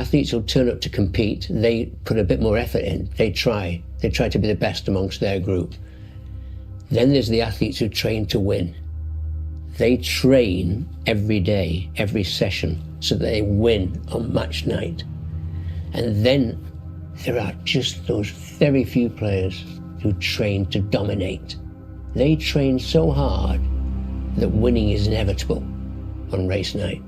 athletes who turn up to compete, they put a bit more effort in. They try to be the best amongst their group. Then there's the athletes who train to win. They train every day, every session, so that they win on match night. And then there are just those very few players who train to dominate. They train so hard that winning is inevitable on race night.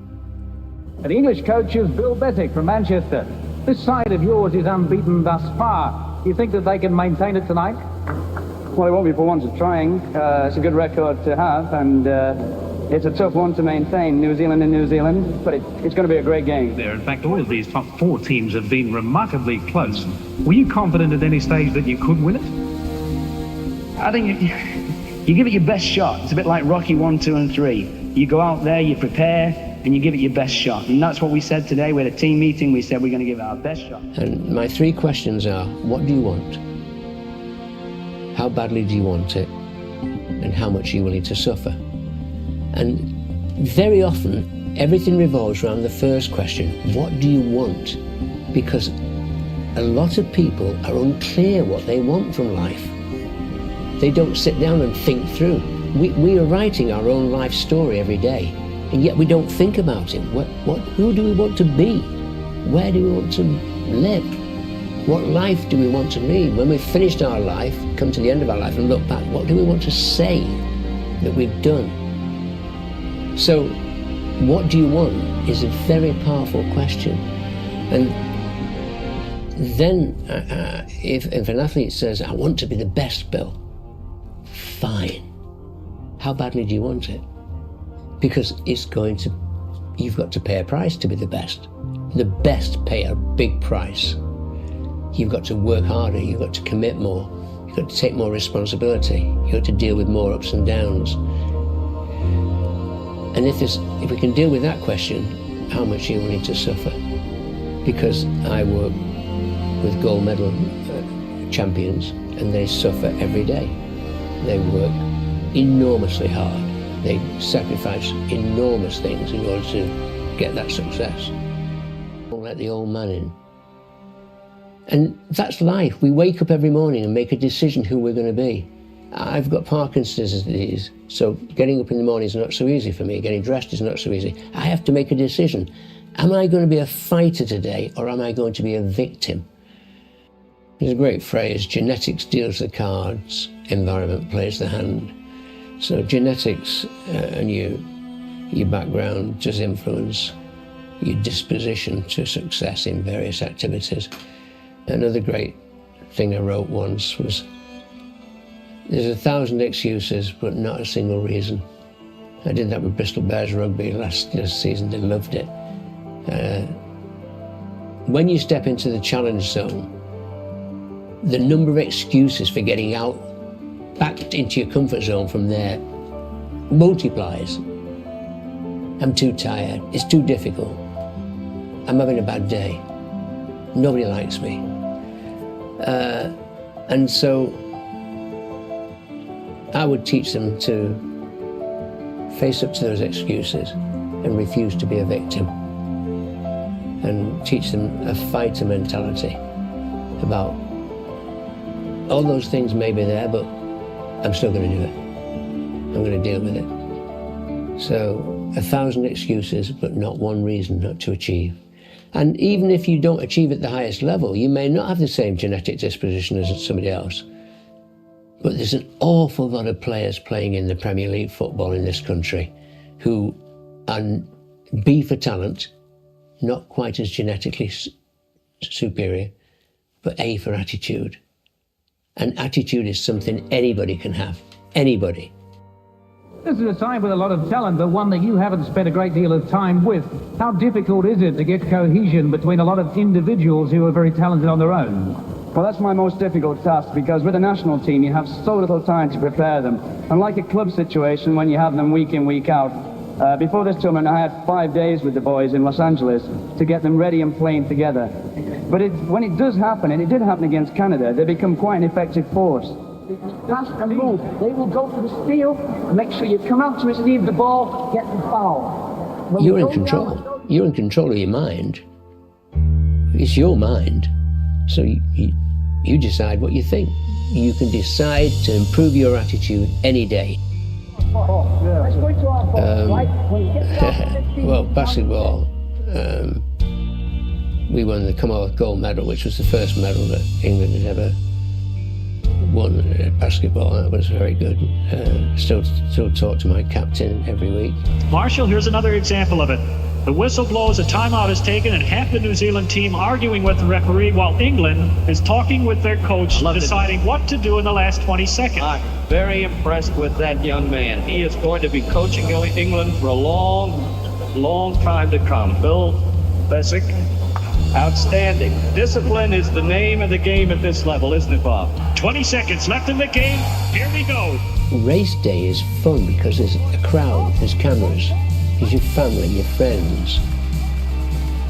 The English coach is Bill Beswick from Manchester. This side of yours is unbeaten thus far. Do you think that they can maintain it tonight? Well, it won't be for want of trying. It's a good record to have, and it's a tough one to maintain, New Zealand and New Zealand, but it's going to be a great game. There, in fact, all of these top 4 teams have been remarkably close. Were you confident at any stage that you could win it? I think you give it your best shot. It's a bit like Rocky 1, 2 and 3. You go out there, you prepare, and you give it your best shot. And that's what we said today. We had a team meeting. We said we're going to give it our best shot. And my 3 questions are, what do you want? How badly do you want it? And how much are you willing to suffer? And very often, everything revolves around the first question, what do you want? Because a lot of people are unclear what they want from life. They don't sit down and think through. We are writing our own life story every day, and yet we don't think about it. Who do we want to be? Where do we want to live? What life do we want to lead? When we've finished our life, come to the end of our life and look back, what do we want to say that we've done? So, what do you want is a very powerful question. And then, if an athlete says, I want to be the best, Bill, fine. How badly do you want it? Because you've got to pay a price to be the best. The best pay a big price. You've got to work harder, you've got to commit more, you've got to take more responsibility, you've got to deal with more ups and downs. And if we can deal with that question, how much are you willing to suffer? Because I work with gold medal champions, and they suffer every day. They work enormously hard. They sacrifice enormous things in order to get that success. Don't let the old man in. And that's life. We wake up every morning and make a decision who we're going to be. I've got Parkinson's disease, so getting up in the morning is not so easy for me. Getting dressed is not so easy. I have to make a decision. Am I going to be a fighter today, or am I going to be a victim? There's a great phrase, genetics deals the cards, environment plays the hand. So genetics and your background does influence your disposition to success in various activities. Another great thing I wrote once was, there's 1,000 excuses, but not a single reason. I did that with Bristol Bears rugby last season. They loved it. When you step into the challenge zone, the number of excuses for getting out, back into your comfort zone from there, multiplies. I'm too tired. It's too difficult. I'm having a bad day. Nobody likes me. And so I would teach them to face up to those excuses and refuse to be a victim, and teach them a fighter mentality about all those things may be there, but I'm still going to do it. I'm going to deal with it. So 1,000 excuses, but not one reason not to achieve. And even if you don't achieve at the highest level, you may not have the same genetic disposition as somebody else. But there's an awful lot of players playing in the Premier League football in this country who are B for talent, not quite as genetically superior, but A for attitude. And attitude is something anybody can have. Anybody. This is a side with a lot of talent, but one that you haven't spent a great deal of time with. How difficult is it to get cohesion between a lot of individuals who are very talented on their own? Well, that's my most difficult task, because with a national team, you have so little time to prepare them. Unlike a club situation, when you have them week in, week out. Before this tournament, I had 5 days with the boys in Los Angeles to get them ready and playing together. But when it does happen, and it did happen against Canada, they become quite an effective force. Pass and move. They will go for the steal. Make sure you come out to receive the ball, get the foul. You're in control. You're in control of your mind. it's your mind, so you decide what you think. You can decide to improve your attitude any day. Let's go into our box, right? When you get down to 15, Well, basketball, we won the Commonwealth gold medal, which was the first medal that England had ever won at basketball. That was very good. Still talk to my captain every week. Marshall, here's another example of it. The whistle blows, a timeout is taken, and half the New Zealand team arguing with the referee while England is talking with their coach, deciding what to do in the last 20 seconds. I'm very impressed with that young man. He is going to be coaching England for a long time to come. Bill Beswick, outstanding. Discipline is the name of the game at this level, isn't it, Bob? 20 seconds left in the game. Here we go. Race day is fun because there's a crowd, there's cameras, there's your family, your friends,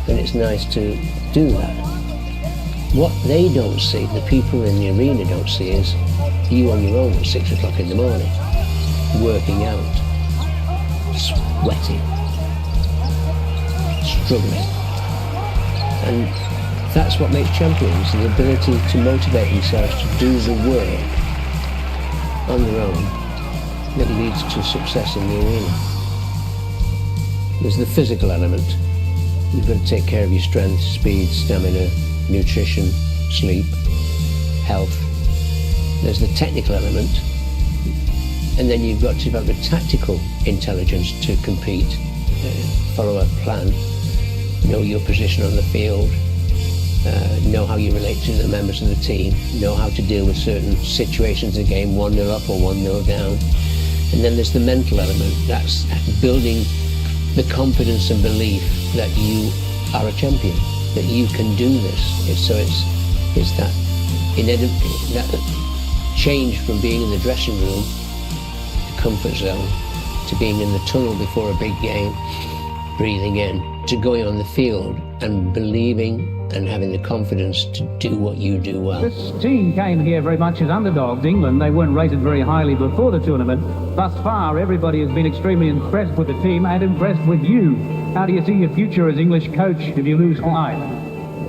and it's nice to do that. What they don't see, the people in the arena don't see, is you on your own at 6 o'clock in the morning, working out, sweating, struggling. And that's what makes champions, the ability to motivate themselves to do the work on their own that leads to success in the arena. There's the physical element. You've got to take care of your strength, speed, stamina, nutrition, sleep, health. There's the technical element. And then you've got to have the tactical intelligence to compete, follow a plan, know your position on the field, know how you relate to the members of the team, know how to deal with certain situations in the game, 1-0 up or 1-0 down. And then there's the mental element. That's building the confidence and belief that you are a champion, that you can do this. It's that change from being in the dressing room, the comfort zone, to being in the tunnel before a big game, breathing in, to going on the field and believing and having the confidence to do what you do well. This team came here very much as underdogs. England, they weren't rated very highly before the tournament. Thus far, everybody has been extremely impressed with the team and impressed with you. How do you see your future as English coach if you lose tonight?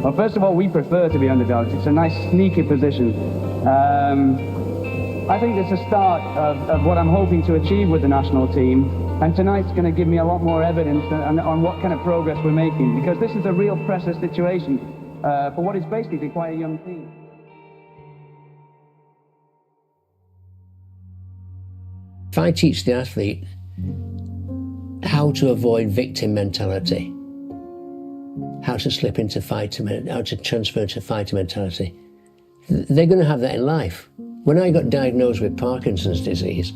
Well, first of all, we prefer to be underdogs. It's a nice sneaky position. I think it's a start of what I'm hoping to achieve with the national team. And tonight's going to give me a lot more evidence on what kind of progress we're making, because this is a real pressure situation for what is basically quite a young team. If I teach the athlete how to avoid victim mentality, how to slip into fighter, how to transfer to fighter mentality, they're going to have that in life. When I got diagnosed with Parkinson's disease,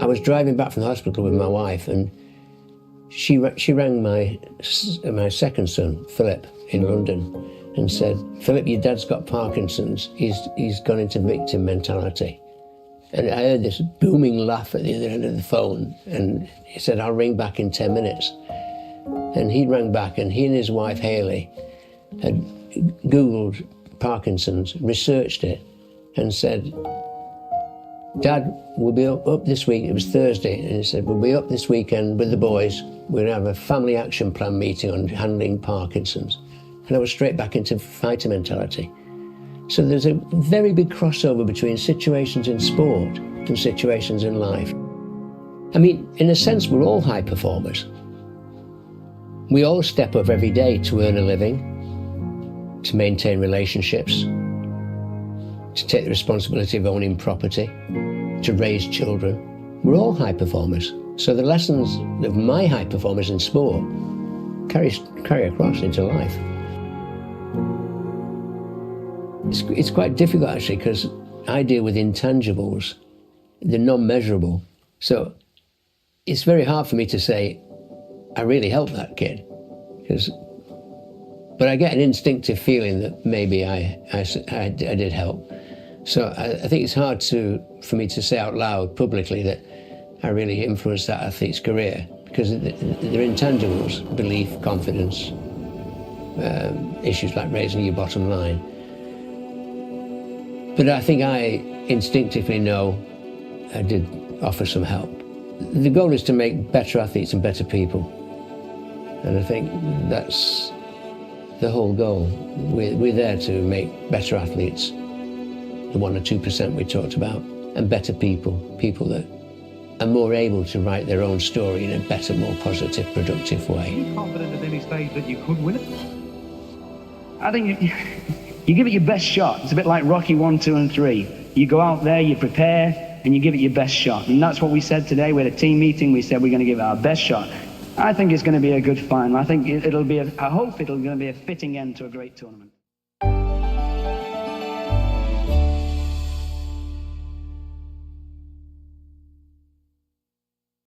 I was driving back from the hospital with my wife, and she rang my second son, Philip, in London, and said, "Philip, your dad's got Parkinson's. He's gone into victim mentality." And I heard this booming laugh at the other end of the phone, and he said, "I'll ring back in 10 minutes." And he rang back, and he and his wife, Hayley, had Googled Parkinson's, researched it, and said, "Dad, we'll be up this week." It was Thursday, and he said, "We'll be up this weekend with the boys. We're going to have a family action plan meeting on handling Parkinson's." And I was straight back into fighter mentality. So there's a very big crossover between situations in sport and situations in life. I mean, in a sense, we're all high performers. We all step up every day to earn a living, to maintain relationships, to take the responsibility of owning property, to raise children. We're all high performers. So the lessons of my high performers in sport carry across into life. It's quite difficult, actually, because I deal with intangibles. They're non-measurable. So it's very hard for me to say, I really helped that kid. But I get an instinctive feeling that maybe I did help. So I think it's hard for me to say out loud publicly that I really influenced that athlete's career, because they're intangibles: belief, confidence, issues like raising your bottom line. But I think I instinctively know I did offer some help. The goal is to make better athletes and better people. And I think that's the whole goal. We're there to make better athletes, the 1 or 2% we talked about, and better people that are more able to write their own story in a better, more positive, productive way. Are you confident at any stage that you could win it? I think you give it your best shot. It's a bit like Rocky 1, 2, and 3. You go out there, you prepare, and you give it your best shot. And that's what we said today. We had a team meeting. We said we're going to give it our best shot. I think it's going to be a good final. I think I hope it'll going to be a fitting end to a great tournament.